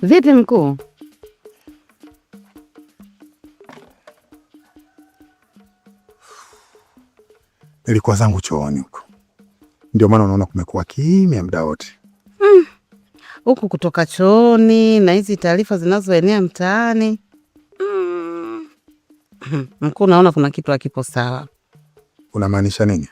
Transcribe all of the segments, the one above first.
Vipi mkuu? Nilikuwa zangu chooni huko. Ndio maana unaona kumekuwa kimya muda wote. Huku kutoka chooni na hizi taarifa zinazoenea mtaani. Mkuu, naona kuna kitu hakipo sawa. Unamaanisha nini?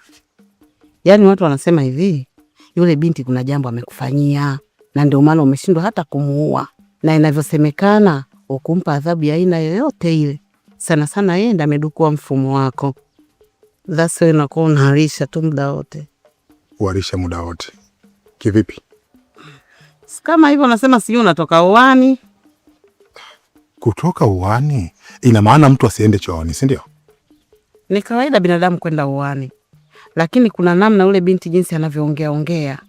Yaani watu wanasema hivi, yule binti kuna jambo amekufanyia na ndio maana umeshindwa hata kumuua. Na inavyosemekana ukumpa adhabu ya aina yoyote ile. Sana sana yeye ndiye amedukua mfumo wako. That's why unakuwa unaharisha tu muda wote. Uharisha muda wote? Kivipi? Kama hivyo unasema sijui unatoka uani. Kutoka uani? Ina maana mtu asiende chooni, si ndio? Ni kawaida binadamu kwenda uani. Lakini kuna namna ule binti jinsi anavyoongea.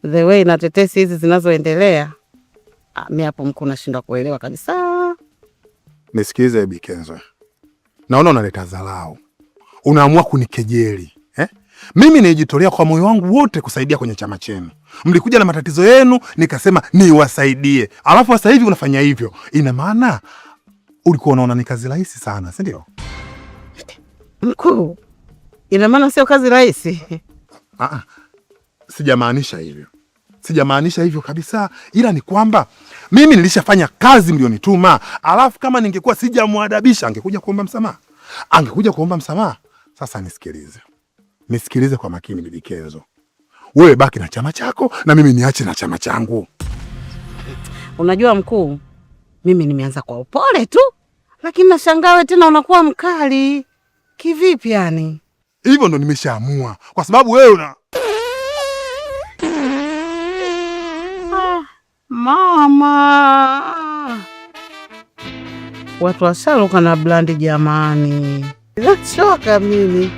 The way na tetesi hizi zinazoendelea. Mimi hapo mkuu nashindwa kuelewa kabisa. Nisikize Bi Kenzo. Naona unaleta dharau. Unaamua kunikejeli, Mimi nijitolea kwa moyo wangu wote kusaidia kwenye chama chenu. Mlikuja na matatizo yenu, nikasema niwasaidie. Alafu sasa hivi unafanya hivyo. Ina maana ulikuwa unaona ni kazi rahisi sana, si ndio? Mkuu, ina maana sio kazi rahisi. Sijamaanisha hivyo. Sijamaanisha hivyo kabisa. Ila ni kwamba mimi nilishafanya kazi mlionituma. Alafu kama ningekuwa sijamuadabisha angekuja kuomba msamaha. Angekuja kuomba msamaha. Sasa nisikilize. Nisikilize kwa makini Bibi Kenzo. Wewe baki na chama chako na mimi niache na chama changu. Unajua mkuu, mimi nimeanza kwa upole tu, lakini nashangaa wewe tena unakuwa mkali. Kivipi yani? Hivyo ndo nimeshaamua. Kwa sababu wewe una mama. Watu washaluka na blandi jamani. Nachoka mimi.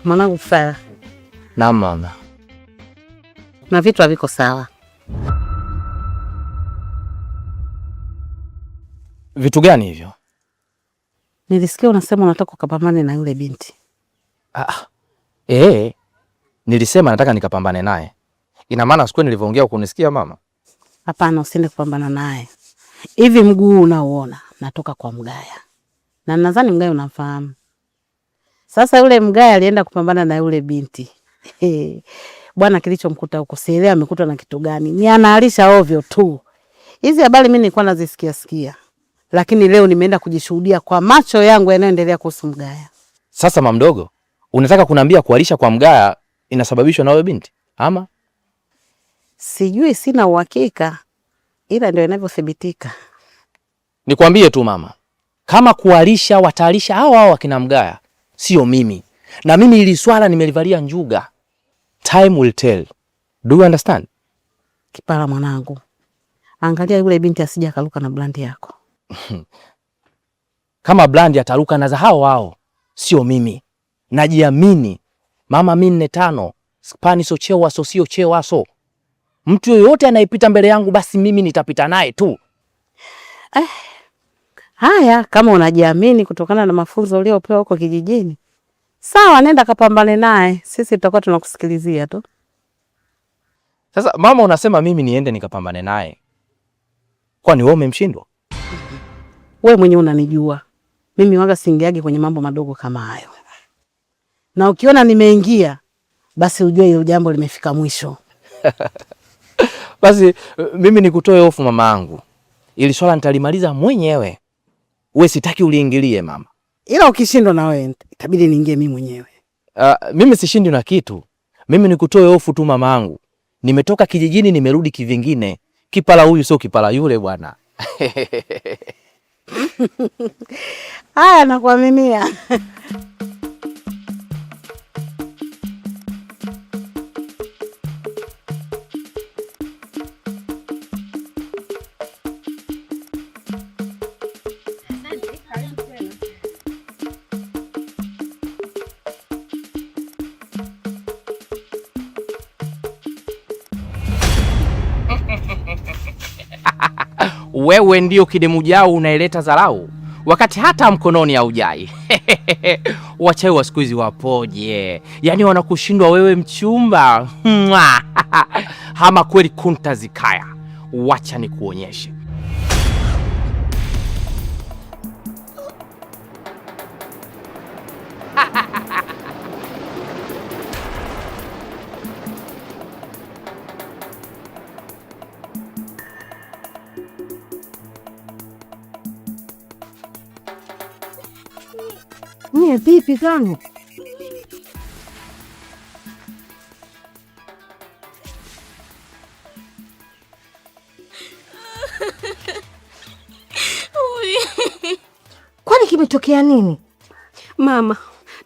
Mwanangu Fara. Naam mama. Na vitu haviko sawa. Vitu gani hivyo? Nilisikia unasema unataka kupambana na yule binti. Nilisema nataka nikapambane naye. Ina maana siku nilivyoongea ukunisikia mama? Hapana, usiende kupambana naye. Hivi mguu unaoona natoka kwa Mgaya. Na nadhani Mgaya unafahamu. Sasa yule Mgaya alienda kupambana na yule binti. Bwana, kilichomkuta huko sielewi amekuta na kitu gani. Ni anaalisha ovyo tu. Hizi habari mimi nilikuwa nazisikia. Lakini leo nimeenda kujishuhudia kwa macho yangu yanayoendelea kuhusu Mgaya. Sasa mama mdogo, unataka kuniambia kualisha kwa Mgaya inasababishwa na wewe binti? Ama? Sijui, sina uhakika. Ila ndio inavyothibitika. Nikwambie tu mama, kama kualisha wataalisha hao wakina Mgaya, sio mimi. Na mimi ili swala nimelivalia njuga. Time will tell. Do you understand? Kipara mwanangu, angalia yule binti asije akaruka na blandi yako. Kama blandi ataruka na za hao, sio mimi. Najiamini. Mama mimi 4-5. Spani so cheo waso sio cheo waso. Mtu yoyote anayepita mbele yangu basi mimi nitapita naye tu. Haya, kama unajiamini kutokana na mafunzo uliopewa huko kijijini. Sawa, nenda kapambane naye. Sisi tutakuwa tunakusikilizia tu. Sasa mama unasema mimi niende nikapambane naye. Kwani wewe umemshindwa? Wewe mwenyewe unanijua. Mimi waga siingiage kwenye mambo madogo kama hayo. Na ukiona nimeingia, basi ujue hilo jambo limefika mwisho. Basi mimi nikutoe hofu mama yangu. Ili swala nitalimaliza mwenyewe. Wewe sitaki uliingilie mama. Ila ukishindwa na wewe itabidi niingie mimi mwenyewe. Mimi sishindi na kitu. Mimi nikutoe hofu tu mama yangu. Nimetoka kijijini nimerudi kivingine. Kipala huyu sio kipala yule bwana. Haya, nakuaminia. Wewe ndio kidemu jao unaeleta dharau wakati hata mkononi haujai. Wachawi wa siku hizi wapoje? Yaani wanakushindwa wewe mchumba. Hama kweli kunta zikaya. Wacha nikuonyeshe. Nye vipi gani? Kwani kimetokea nini? Mama,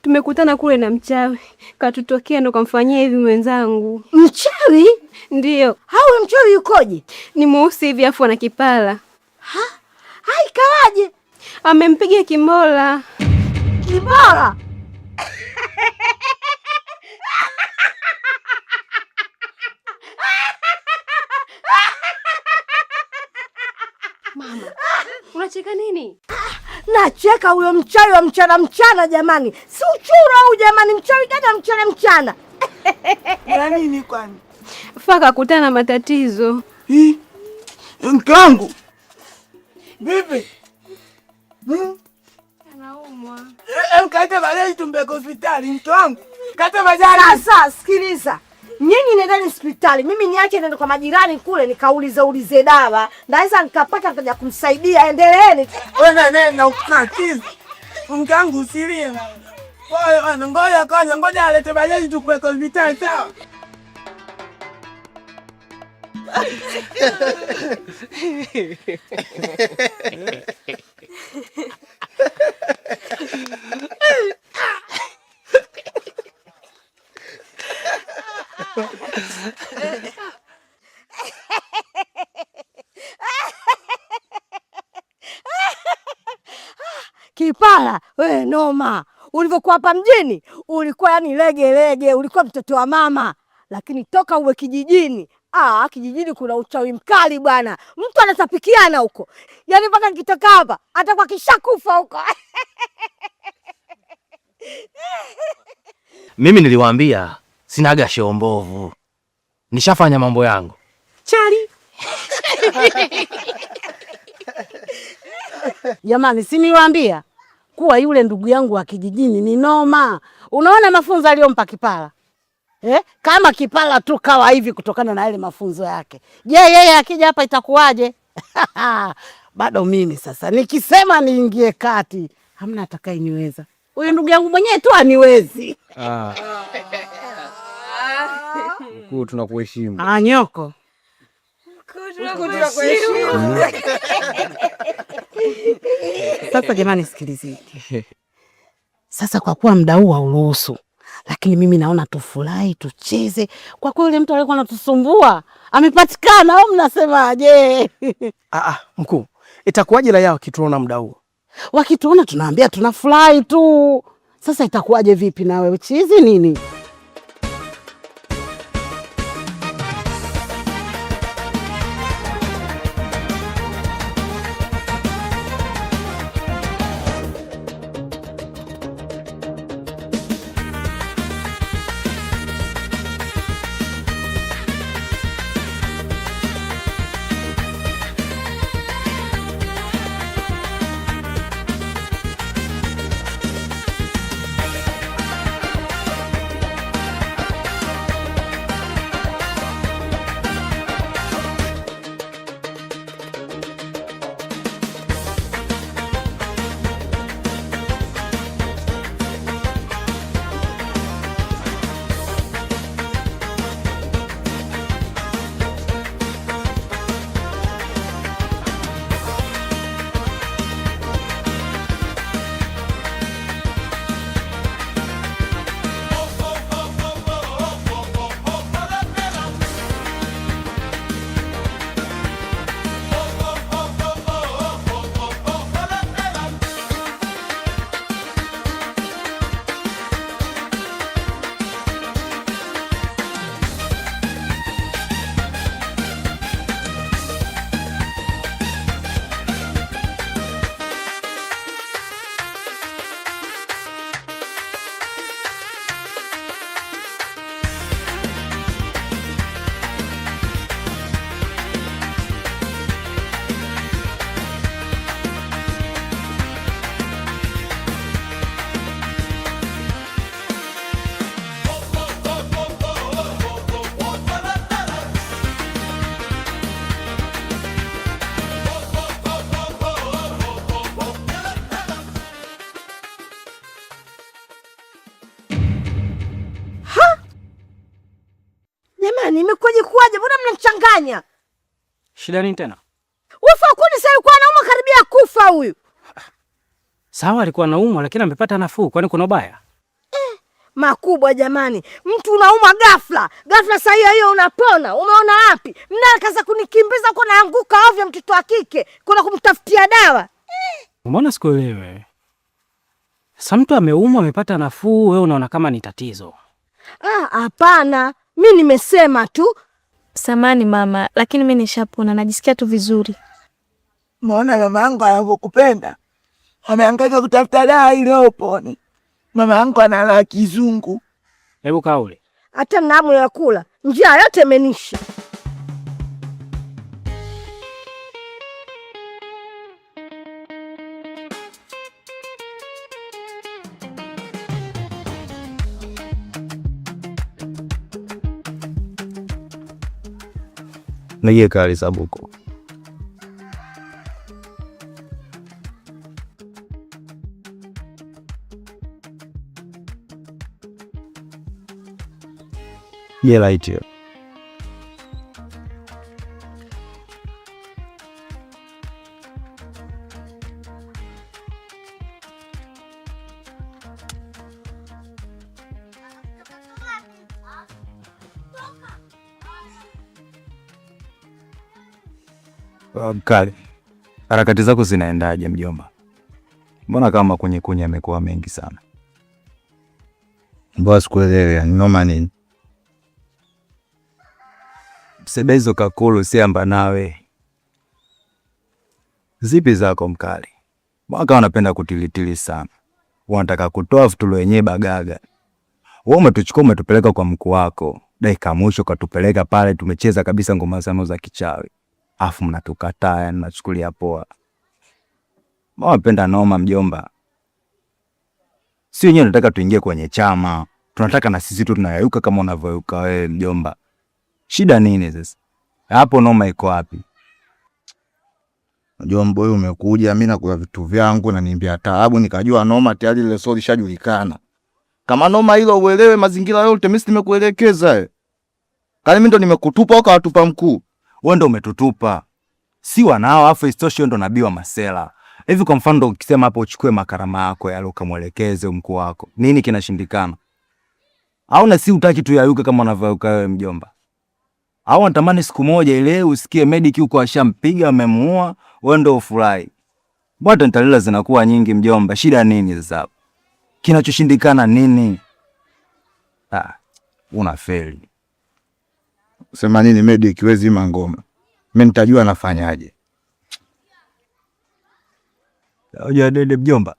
tumekutana kule na mchawi. Katutokea ndo kamfanyia hivi mwenzangu. Mchawi? Ndiyo. Hawe mchawi yukoje? Ni mweusi hivi afu ana kipara. Ha? Hai kawaje? Amempiga kimbola. Kimbola? Mama, unacheka nini? Nacheka huyo mchawi wa mchana jamani. Si uchura huyu jamani, mchawi gani mchana? Ya nini kwani? Faka kutana na matatizo. Mke wangu. Bibi. Anaumwa. Mkate balei tumbeko hospitali mke wangu. Kate bajari. Sasa sikiliza. Nyinyi nendeni hospitali. Mimi niache nenda kwa majirani kule nikaulize dawa. Naweza nikapata nikaja kumsaidia. Endeleeni. Wewe nenda ukatiza. Mke wangu usilie. Ngoja alete balei tumbeko hospitali sawa? Kipala, we noma. Ulivyokuwa hapa mjini, ulikuwa yani lege, ulikuwa mtoto wa mama. Lakini toka uwe kijijini, kijijini kuna uchawi mkali bwana. Mtu anatapikiana huko. Yaani mpaka nikitoka hapa, atakuwa kishakufa huko. Mimi niliwaambia sinaga sheo mbovu. Nishafanya mambo yangu. Chali. Jamani, si niwaambia kuwa yule ndugu yangu wa kijijini ni noma. Unaona mafunzo aliyompa Kipala? Kama Kipala tu kawa hivi kutokana na yale mafunzo yake. Je, yeye akija hapa itakuwaje? Bado mimi sasa nikisema niingie kati, hamna atakayeniweza. Huyu ndugu yangu mwenyewe tu aniwezi. Mkuu, tunakuheshimu. Nyoko. Sasa jamani, sikilizeni. Sasa kwa kuwa muda huu hauruhusu, lakini mimi naona tufurahi, tucheze. Kwa kuwa yule mtu alikuwa anatusumbua amepatikana, au mnasemaje? Mkuu, itakuwaje la yao kituona muda huu? Wakituona tunaambia tunafurahi tu. Sasa itakuwaje vipi na wewe chizi nini? unanichanganya. Shida nini tena? Ufa kuni sasa alikuwa anaumwa karibia kufa huyu. Sawa alikuwa anaumwa lakini amepata nafuu, kwani kuna ubaya? Makubwa jamani. Mtu unaumwa ghafla. Ghafla saa hiyo unapona. Umeona wapi? Mnakaza kunikimbiza huko naanguka ovyo mtoto wa kike. Kuna kumtafutia dawa. Mbona sikuelewe? Sasa mtu ameumwa amepata nafuu, wewe unaona kama ni tatizo. Hapana. Mimi nimesema tu. Samani mama, lakini mimi nishapona, najisikia tu vizuri. Muona mama yangu anavyokupenda. Amehangaika kutafuta dawa ili upone. Mama yangu analala kizungu. Hebu kaule. Hata namu ya kula. Njia yote imenisha. Naye kali sabuko. Ye right here. Mkali, harakati zako zinaendaje mjomba? Mbona kama kwenye amekuwa mengi sana? Mbona sikuelewi, ni noma nini? Msebezo kakulu siamba nawe. Zipi zako mkali? Mwaka wanapenda kutilitili sana. Wanataka kutoa futulo yenyewe bagaga. Wewe umetuchukua umetupeleka kwa mkuu wako. Dakika mwisho katupeleka pale tumecheza kabisa ngoma zano za kichawi. Afu mnatukataa yani nachukulia poa. Mwapenda noma mjomba. Si wenyewe tunataka tuingie kwenye chama. Tunataka na sisi tu tunayayuka kama unavyoyuka wewe mjomba. Shida nini sasa? Hapo noma iko wapi? Unajua mboyo umekuja mimi na kwa vitu vyangu na niambia taabu nikajua noma tayari ile sori shajulikana. Kama noma hilo uelewe mazingira yote mimi nimekuelekeza. Kali mimi ndo nimekutupa au watupa mkuu? Wewe ndo umetutupa. Si wanao afu istosho ndo nabii wa masela. Hivi kwa mfano ndo ukisema hapo uchukue makarama yako yale ukamwelekeze mkuu wako. Nini kinashindikana? Au na si utaki tu yayuke kama unavyoyuka wewe mjomba? Au unatamani siku moja ile usikie medic huko ashampiga amemuua, wewe ndo ufurahi. Mbona ntalila zinakuwa nyingi mjomba? Shida nini sasa? Kinachoshindikana nini? Unafeli. Sema nini medic wezi mangoma. Mimi nitajua nafanyaje. Unajua dede mjomba.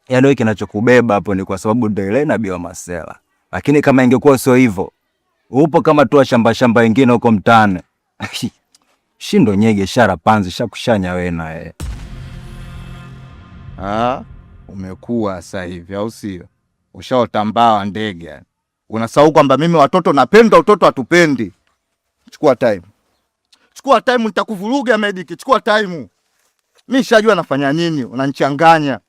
Yaani kinachokubeba hapo ni kwa sababu ndio ile nabii wa masela. Lakini kama ingekuwa sio hivyo, upo kama tu shamba wengine huko mtaani. Shindo nyege shara panzi shakushanya wewe na yeye. Umekuwa sasa hivi au sio? Ushaotambaa ndege. Unasahau kwamba mimi watoto napenda, watoto hatupendi. Chukua time. Chukua time nitakuvuruga medic, chukua time. Mimi shajua nafanya nini, unanichanganya.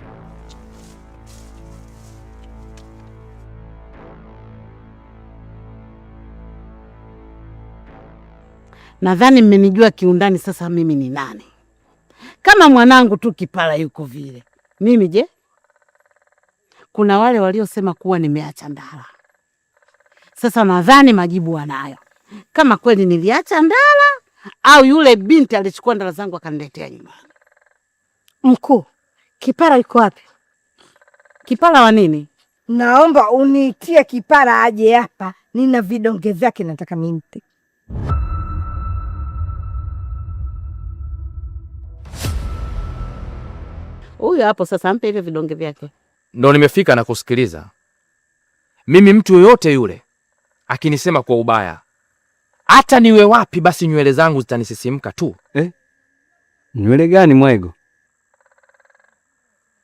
Nadhani mmenijua kiundani sasa mimi ni nani. Kama mwanangu tu Kipala yuko vile. Mimi je? Kuna wale waliosema kuwa nimeacha Ndala. Sasa nadhani majibu wanayo. Kama kweli niliacha Ndala au yule binti alichukua Ndala zangu akaniletea nyumbani. Mkuu, Kipala yuko wapi? Kipala wa nini? Naomba uniitie Kipala aje hapa. Nina vidonge vyake nataka nimpe. Huyu hapo sasa mpe hivyo vidonge vyake. Ndo nimefika na kusikiliza. Mimi mtu yoyote yule akinisema kwa ubaya, hata niwe wapi basi nywele zangu zitanisisimka tu. Nywele gani mwego?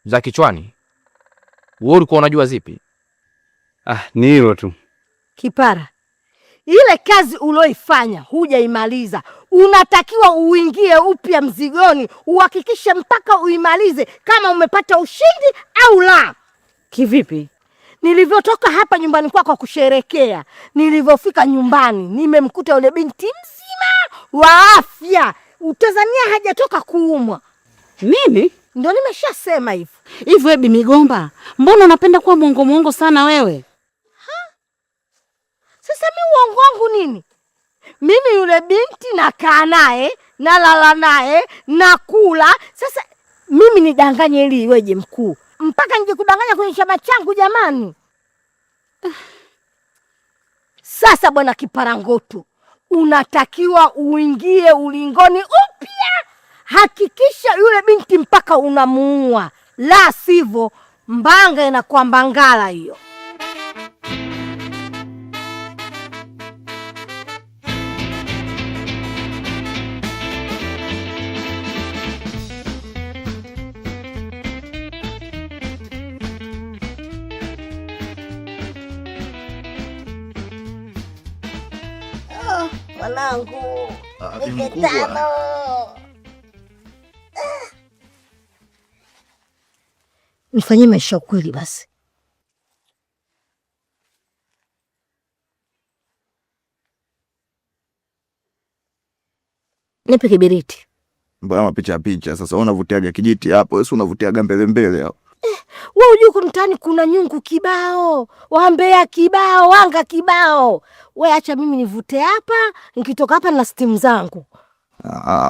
Za kichwani. Wewe ulikuwa unajua zipi? Ni hilo tu. Kipara, ile kazi uloifanya hujaimaliza. Unatakiwa uingie upya mzigoni, uhakikishe mpaka uimalize kama umepata ushindi au la. Kivipi? Nilivyotoka hapa nyumbani kwako kusherekea, nilivyofika nyumbani nimemkuta yule binti wa afya. Utazania hajatoka kuumwa. Nini? Ndio nimeshasema hivyo. Hivyo Bi Migomba, mbona unapenda kuwa mwongo sana wewe? Sasa mimi uongo wangu nini? Mimi yule binti nakaa naye, nalala naye, nakula. Sasa mimi nidanganye ili iweje mkuu? Mpaka nje kudanganya kwenye chama changu jamani. Sasa bwana Kiparangoto, unatakiwa uingie ulingoni upya. Hakikisha yule binti mpaka unamuua. La sivyo mbanga inakuwa mbangala hiyo. Mwanangu, niketano. Nifanyie maisha ukweli basi. Nipe kibiriti. Mbona mapicha picha sasa unavutiaga kijiti hapo, wewe unavutiaga mbele hapo. Wewe unajua huko mtaani kuna nyungu kibao, wambea kibao, wanga kibao. Wewe acha mimi nivute hapa, nikitoka hapa na steam zangu.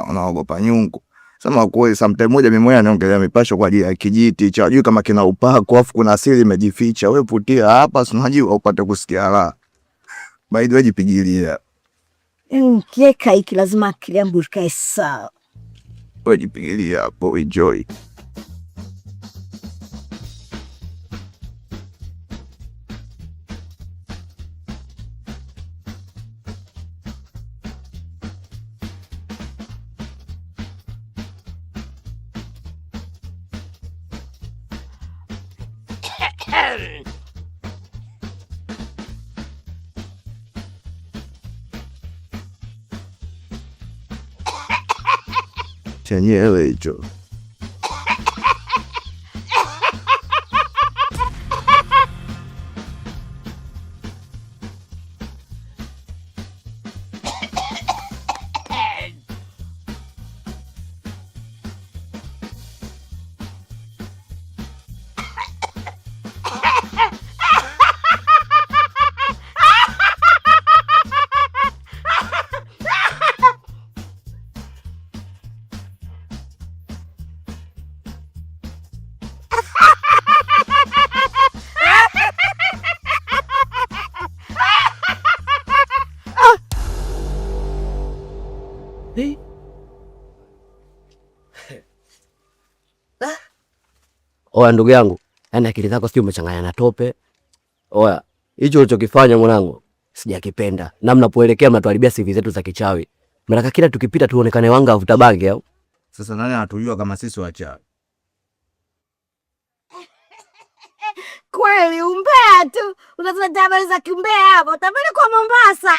Unaogopa nyungu. Sema kweli sometime moja mimi mwenyewe naongelea mipasho kwa ajili ya kijiti, cha juu kama kina upako, afu kuna asili imejificha. Wewe putia hapa, si unajua upate kusikia la. Baidi wewe jipigilia. Kieka hiki lazima akili yangu ikae sawa. Wewe jipigilia hapo, enjoy. Chenyewe hicho. Oya ndugu yangu, yaani akili zako sio umechanganya na tope. Oya, hicho ulichokifanya mwanangu sijakipenda. Na mnapoelekea mnatuharibia CV zetu za kichawi. Mnataka kila tukipita tuonekane wanga avuta bangi au? Sasa nani anatujua kama sisi wachawi? Kweli umbea tu. Unataka habari za kimbea hapo. Utabidi kwa Mombasa.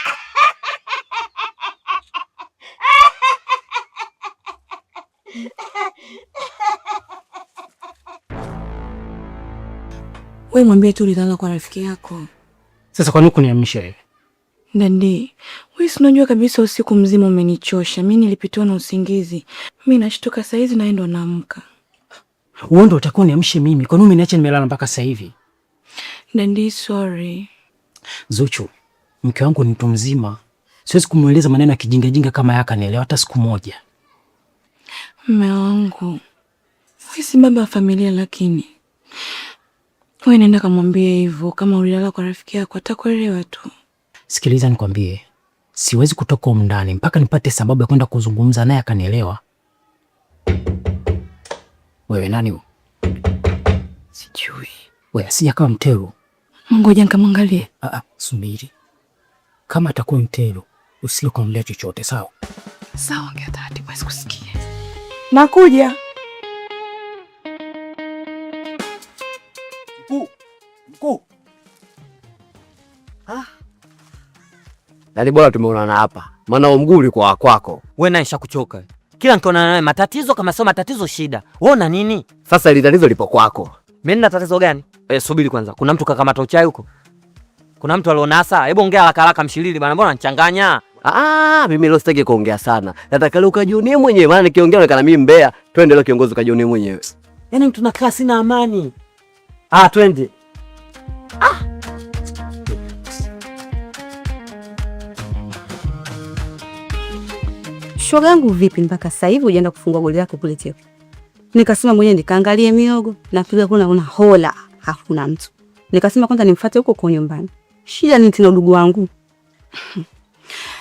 Wewe mwambie tu ulilala kwa rafiki yako. Sasa kwa nini kuniamsha wewe? Ndandi, wewe si unajua kabisa usiku mzima umenichosha. Mimi nilipitwa na usingizi. Mimi nashtuka saa hizi na ndo naamka. Wewe ndio utakuwa niamshe mimi. Kwa nini umeniacha nimelala mpaka sasa hivi? Ndandi, sorry. Zuchu, mke wangu ni mtu mzima. Siwezi kumueleza maneno ya kijinga kama yaka nielewa hata siku moja. Mume wangu, wewe si baba wa familia lakini wewe nenda kamwambie hivyo kama ulilala kwa rafiki yako atakuelewa tu. Sikiliza nikwambie. Siwezi kutoka huko ndani mpaka nipate sababu ya kwenda kuzungumza naye akanielewa. Wewe nani wewe? Sijui. Wewe sija kama Mtero. Ngoja nikamwangalie. Subiri. Kama atakuwa Mtero, usile kumlea chochote, sawa? Sawa, ongea taratibu basi kusikia. Nakuja. Mkuu. Yaani bora tumeonana hapa. Maana mguu ulikuwa kwako. Wewe naye nishakuchoka. Kila nikiona naye matatizo kama sio matatizo shida. Wewe una nini? Sasa ile tatizo lipo kwako. Mimi nina tatizo gani? Subiri kwanza. Kuna mtu kakamata uchai huko? Kuna mtu alionasa? Hebu ongea haraka haraka mshilili bwana, mbona unachanganya? Mimi leo sitaki kuongea sana. Nataka leo ukajionie mwenyewe, maana nikiongea unaonekana mimi mbea. Twende leo kiongozi ukajionie mwenyewe. Yaani tunakaa sina amani. Twende. Shoga yangu vipi mpaka sasa hivi hujaenda kufungua goli lako kule Teko? Nikasema mwenyewe nikaangalie miogo na kile kuna hola, hakuna mtu. Nikasema kwanza nimfuate huko kwa nyumbani. Shida ni tena ndugu wangu.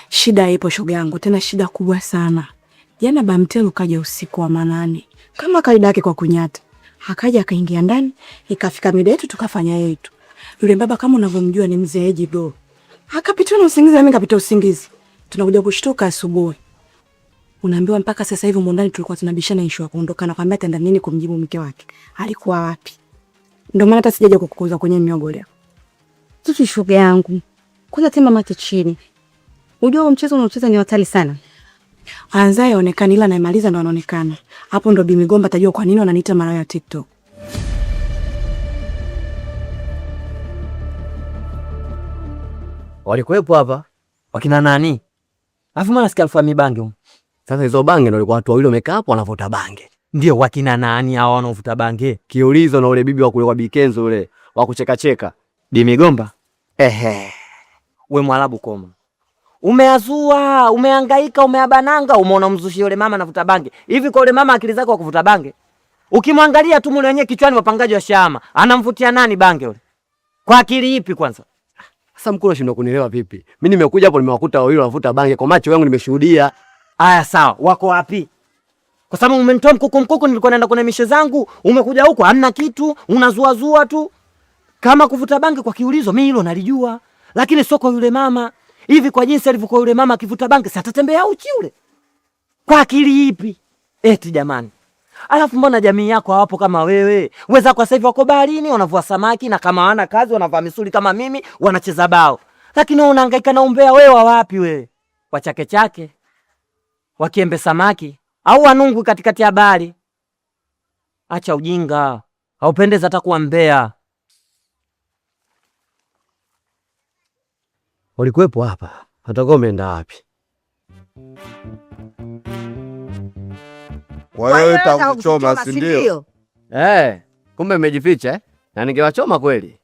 Shida ipo shoga yangu, tena shida kubwa sana. Jana Bamtelu kaja usiku wa manane. Kama kaida yake kwa kunyata. Akaja akaingia ndani, ikafika mida yetu tukafanya yetu. Yule baba kama unavyomjua ni mzeeji bro. Akapitwa na usingizi, mimi nikapita usingizi. Tunakuja kushtuka asubuhi. Unaambiwa mpaka sasa hivi mwandani tulikuwa tunabishana issue ya kuondoka na kwambia ataenda nini kumjibu mke wake. Alikuwa wapi? Ndio maana hata sijaje kukukuza kwenye miogo leo. Tutu shoga yangu. Kwanza tema mate chini. Unajua mchezo unaocheza ni hatari sana. Anza yaonekana ila naimaliza ndo anaonekana. Hapo ndo Bi Migomba atajua kwa nini wananiita mara ya TikTok. Walikuwepo hapa? Wakina nani? Alafu maana sikia alfa mibange huko. Sasa hizo bange ndio walikuwa watu wawili wamekaa hapo wanavuta bange. Ndio wakina nani hao wanaovuta bange? Kiulizo na ule bibi wa kule kwa Bikenzo ule wa kucheka cheka. Bi Migomba. We Mwarabu koma. Umeazua, umehangaika, umeabananga, umeona mzushi yule mama anavuta bange. Hivi kwa yule mama akili zake wa kuvuta bange? Ukimwangalia tu mule wenyewe kichwani wapangaji wa shama, anamvutia nani bange yule? Kwa akili ipi kwanza? Sasa mkuu unashindwa kunielewa vipi? Mimi nimekuja hapo nimewakuta wawili wanavuta bange kwa macho yangu nimeshuhudia. Aya sawa, wako wapi? Kwa sababu umenitoa mkuku nilikuwa naenda kwenye mishe zangu, umekuja huko hamna kitu, unazua tu. Kama kuvuta bange kwa kiulizo mimi hilo nalijua, lakini sio kwa yule mama. Hivi kwa jinsi alivyokuwa yule mama akivuta bange, si atatembea uchi yule? Kwa akili ipi? Eti jamani. Alafu mbona jamii yako hawapo kama wewe? Weza kwa sasa hivi wako baharini wanavua samaki na kama wana kazi wanavaa misuli kama mimi wanacheza bao. Lakini wewe unahangaika na umbea wewe wa wapi wewe? Wa chake chake. Wakiembe samaki au wanungu katikati ya bahari. Acha ujinga. Haupendezi hata kuwa mbea. Walikuwepo hapa. Hatakuwa umeenda wapi? Wewe utakuchoma si ndio? Kumbe mmejificha Na ningewachoma kweli.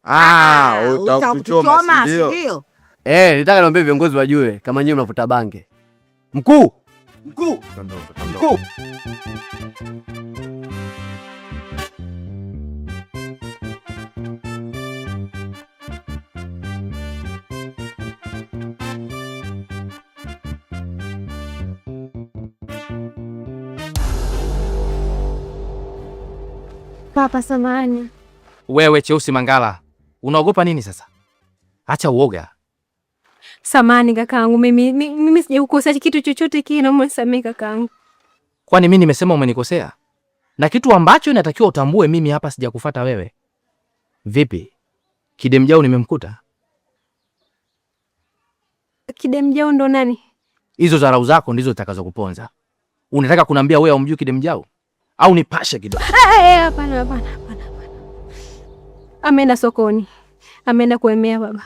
Utakuchoma si ndio? Nitaka niambie viongozi wajue kama nyinyi mnavuta bange. Mkuu. Papa samani. Wewe Cheusi Mangala, unaogopa nini sasa? Acha uoga. Samani kakaangu, mimi sijakukosea kitu chochote kile, naomba nisamehe kakaangu. Kwani mimi nimesema umenikosea? Na kitu ambacho inatakiwa utambue, mimi hapa sijakufuata wewe. Vipi? Kidemjao nimemkuta? Kidemjao ndo nani? Hizo dharau zako ndizo zitakazokuponza. Unataka kuniambia wewe umjui Kidemjao? Au nipashe kidogo? Hapana. Ameenda sokoni. Ameenda kuemea baba.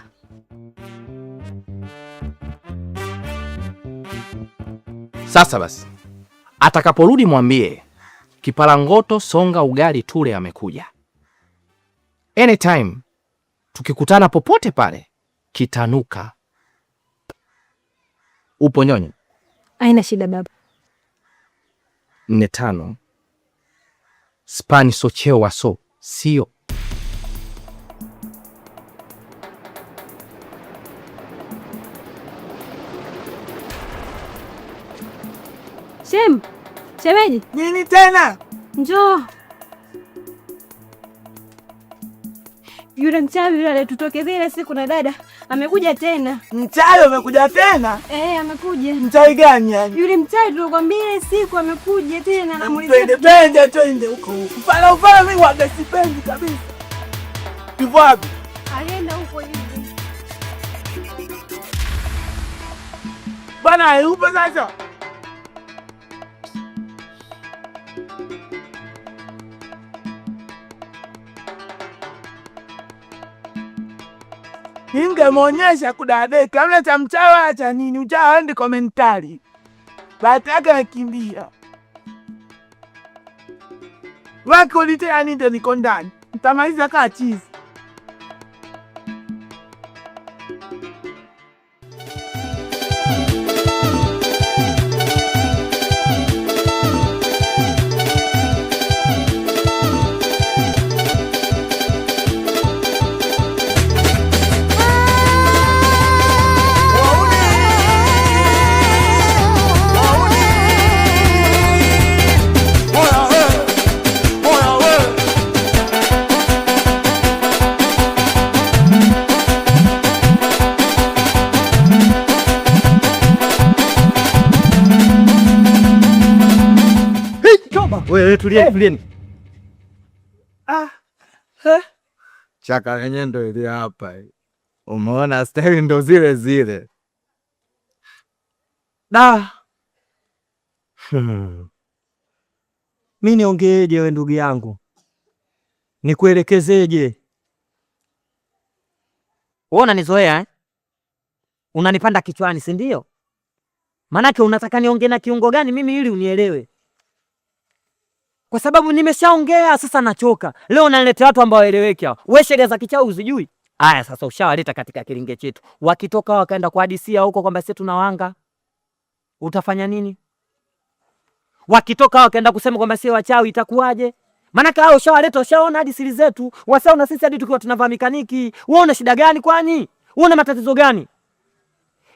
Sasa basi. Atakaporudi mwambie Kipalangoto songa ugali tule amekuja. Anytime tukikutana popote pale kitanuka. Upo nyonyo? Haina shida baba. 45 Spani socheo waso sio. Shemeji. Nini tena? Njoo. Yule mchawi yule alitutokezea ile siku na dada amekuja tena. Mchawi amekuja tena? Amekuja. Mchawi gani yani? Yule mchawi tulikwambia ile siku amekuja tena na muuliza. Twende huko. Ufala mimi waga sipendi kabisa. Yupo wapi? Alienda huko hivi. Bana yupo sasa. Ningemwonyesha kudadeki amna cha mchawa acha nini uchawa ndi komentari. Bahati yake nakimbia. Wako litea ninde niko ndani. Nitamaliza kaa chizi. Wewe tulieni. Chaka lenye ndo ili hapa. Umeona staili ndo zile zile. Mimi niongeeje wewe ndugu yangu? Nikuelekezeje? Wewe unanizoea eh? Unanipanda kichwani, si ndio? Manake unataka niongee na kiungo gani mimi ili unielewe? Kwa sababu nimeshaongea sasa nachoka. Leo unaniletea watu ambao waeleweki hao. Wewe sheria za kichao uzijui? Aya sasa ushawaleta katika kilinge chetu. Wakitoka wakaenda kuhadisia huko kwamba sisi tunawanga. Utafanya nini? Wakitoka wakaenda kusema kwamba sisi wachawi itakuwaje? Maana hao ushawaleta ushaona hadi siri zetu. Wasaona sisi hadi tukiwa tunavaa mekaniki. Wewe una shida gani kwani? Wewe una matatizo gani?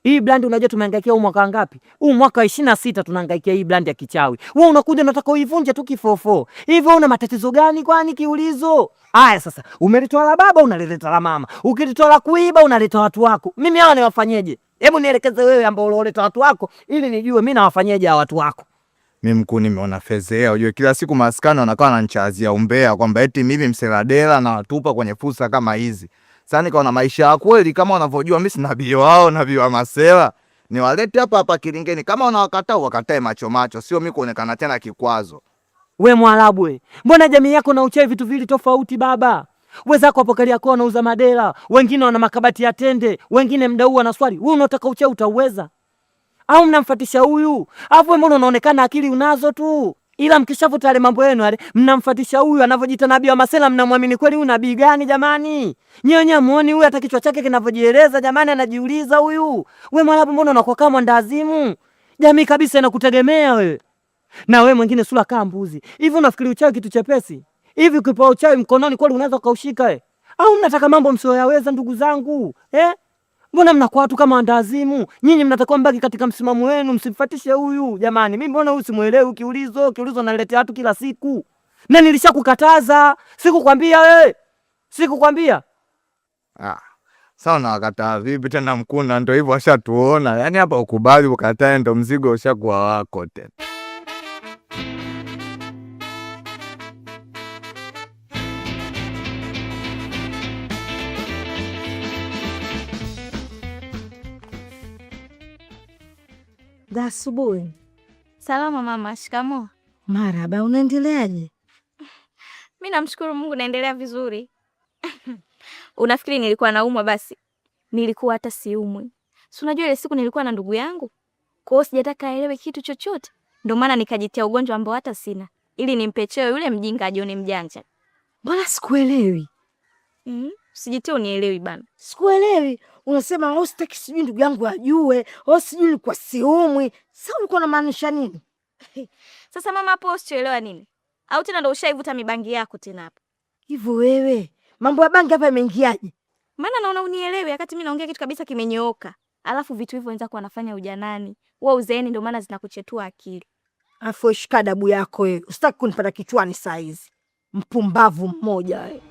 Hii brand unajua tumehangaikia huu mwaka ngapi? Huu mwaka 26 tunahangaikia hii brand ya kichawi. Wewe unakuja unataka uivunje tu kifofo. Hivyo una matatizo gani kwani kiulizo? Haya sasa, umelitoa la baba unaleta la mama. Ukilitoa la kuiba unaleta watu wako. Mimi hawa niwafanyeje? Hebu nielekeze wewe ambao ulioleta watu wako ili nijue mimi nawafanyeje hawa watu wako. Mimi mkuu nimeona fezea. Unajua kila siku maskani wanakaa wananichazia umbea kwamba eti mimi mseladela na watupa kwenye fursa kama hizi. Sasa nikaona maisha ya kweli kama wanavyojua mimi sina bio wao na bio wa masela. Niwalete hapa kilingeni kama wanawakataa wakatae macho macho, sio mimi kuonekana tena kikwazo. We Mwarabu we. Mbona jamii yako na uchawi vitu vili tofauti baba? Wenzako hapo kali yako wanauza madela, wengine wana makabati ya tende, wengine mdau ana swali. Wewe unataka uchawi utauweza? Au mnamfuatisha huyu? Alafu wewe mbona unaonekana akili unazo tu? Ila mkishavuta yale mambo yenu yale, mnamfuatisha huyu anavyojiita nabii wa masela, mnamwamini kweli huyu nabii gani jamani? Nyonya muone huyu hata kichwa chake kinavyojieleza jamani, anajiuliza huyu. Wewe Mwarabu mbona unakuwa kama ndazimu? Jamii kabisa inakutegemea wewe. Na wewe mwingine sura kama mbuzi. Hivi unafikiri uchawi kitu chepesi? Hivi ukipewa uchawi mkononi kweli unaweza kaushika wewe? Au mnataka mambo msioyaweza ndugu zangu? Mbona mnakuwa watu kama ndazimu? Nyinyi mnatakiwa mbaki katika msimamo wenu, msimfuatishe huyu. Jamani, mimi mbona huyu simuelewi kiulizo naletea watu kila siku. Na nilishakukataza, sikukwambia wewe. Sikukwambia. Sawa na wakataa vipi tena mkuna ndio hivyo washatuona. Yaani hapa ukubali ukatae ndio mzigo ushakuwa wako tena. Da asubuhi. Salama mama, shikamoo. Marhaba, unaendeleaje? Mimi namshukuru Mungu naendelea vizuri. Unafikiri nilikuwa naumwa basi? Nilikuwa hata siumwi. Si unajua ile siku nilikuwa na ndugu yangu? Kwa hiyo sijataka aelewe kitu chochote. Ndio maana nikajitia ugonjwa ambao hata sina. Ili nimpechee yule mjinga ajione mjanja. Mbona sikuelewi? Sijitie unielewi bana. Sikuelewi. Unasema au sitaki sijui ndugu yangu ajue, au sijui nilikuwa siumwi. Sasa ulikuwa unamaanisha nini? Sasa mama hapo usielewa nini? Au tena ndio ushaivuta mibangi yako tena hapo. Hivyo wewe, mambo ya bangi hapa yameingiaje? Maana naona unielewi wakati mimi naongea kitu kabisa kimenyooka. Alafu vitu hivyo wenzako wanafanya ujanani. Wewe uzeeni ndio maana zinakuchetua akili. Afu shika adabu yako wewe. Usitaki kunipata kichwani saa hizi. Mpumbavu mmoja wewe.